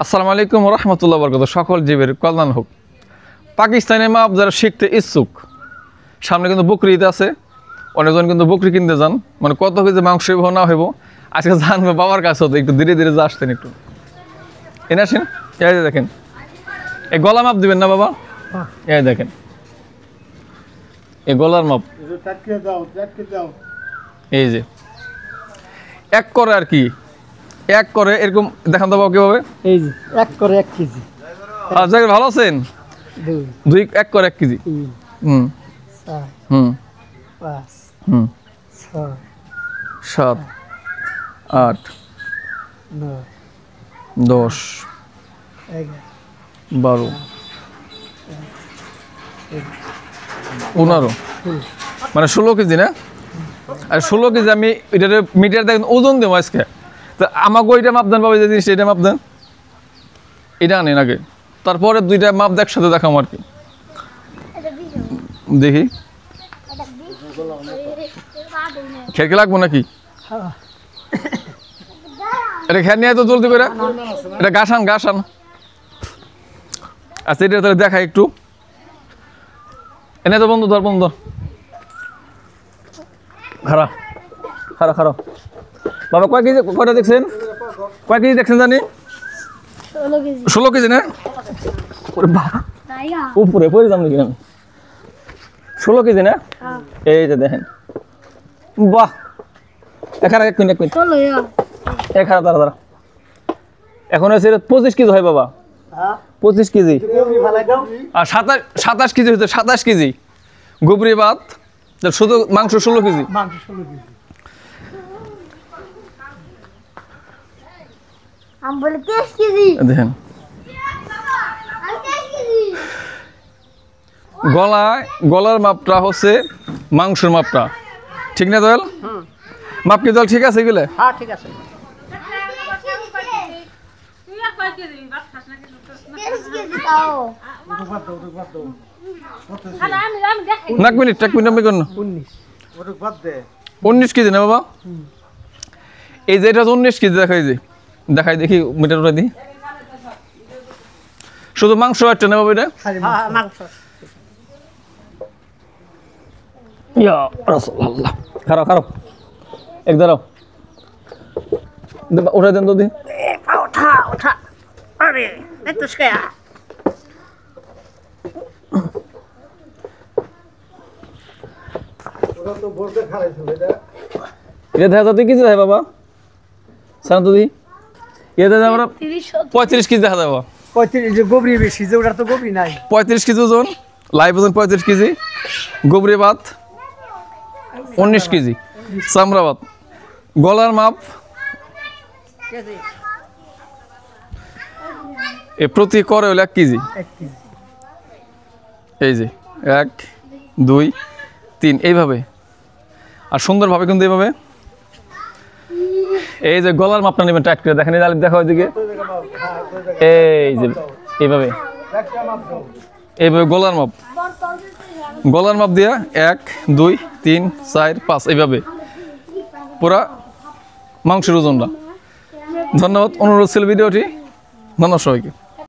আসসালামু আলাইকুম রহমতুল্লাহ বরকত। সকল জীবের কল্যাণ হোক। পাকিস্তানি মাপ যারা শিখতে ইচ্ছুক, সামনে কিন্তু বকরি ঈদ আছে, অনেকজন কিন্তু বকরি কিনতে যান, মানে কত কেজি মাংস হইব না হইব আজকে জানবে বাবার কাছে হতো। একটু ধীরে ধীরে যা আসতেন একটু এনে আসেন। এই যে দেখেন, এই গলা মাপ দিবেন না বাবা? এই দেখেন, এই গলার মাপ, এই যে এক করে আর কি, এক করে এরকম দেখান তো বাবা কিভাবে। এই যে এক করে 1 কেজি। আচ্ছা, ভালো আছেন? দুই এক করে 1 কেজি। হুম 4 হুম 5 হুম 6 7 8 9 10 11 12 15, মানে 16 কেজি না? আর 16 কেজি আমি এটা মিটার দেখেন ওজন দেবো আজকে। তো আমাকে ওইটা মাপ দেন বাবা, যে জিনিসটা এটা মাপ দেন, এটা আনেন আগে, তারপরে দুইটা মাপ একসাথে দেখাম আর কি। দেখি খেরকে লাগবো নাকি? এটা খের নিয়ে তো জলদি করে, এটা গাছান গাছান। আচ্ছা, এটা তাহলে দেখাই একটু। এনে তো বন্ধু ধর, বন্ধু খারাপ খারাপ খারাপ। বাবা কয় কেজি, কয়টা দেখছেন? কয় কেজি দেখছেন জানি? 16 কেজি না? উপরে পরে যাম নাকি আমি? 16 কেজি না? এই যে দেখেন, বাহ। এখানে 1 মিনিট এখানে দাঁড়া দাঁড়া। এখন হচ্ছে 25 কেজি হয় বাবা। 25 কেজি আর 27 কেজি হচ্ছে, 27 কেজি গুবরি ভাত, শুধু মাংস 16 কেজি। দেখেন গলার মাপটা হচ্ছে মাংসের মাপটা, ঠিক না দয়াল? মাপ কি দল ঠিক আছে এগুলো? হ্যাঁ ঠিক আছে। এক মিনিট আমি করুন। 19 কেজি না বাবা? এই যে এটা 19 কেজি দেখাই দেখি মিটার উঠে দিই। শুধু মাংস একটা না বাবা এটা? খারাপ খারাপ, এক দাঁড়াও, উঠে দেন তো দি। এটা দেখা যাতে কিছু হয় বাবা, সারান্ত দি। এটা আমরা 35 কেজি দেখা যাবো। 35 যে গোবরি বেশি, যে ওটা তো গোবরি নাই। 35 কেজি ওজন, লাইভ ওজন 35 কেজি, গোবরি ভাত 19 কেজি, চামড়া ভাত। গলার মাপ এ প্রতি করে হলো 1 কেজি। এই যে 1 2 3 এইভাবে, আর সুন্দরভাবে কিন্তু এইভাবে। এই যে গলার মাপটা নেবেন টাইট করে, দেখেন এই আলিফ দেখা ওইদিকে, এই যে এইভাবে এইভাবে গলার মাপ দিয়া 1 2 3 4 5 এইভাবে পুরা মাংসের ওজনটা। ধন্যবাদ, অনুরোধ ছিল ভিডিওটি। ধন্যবাদ সবাইকে।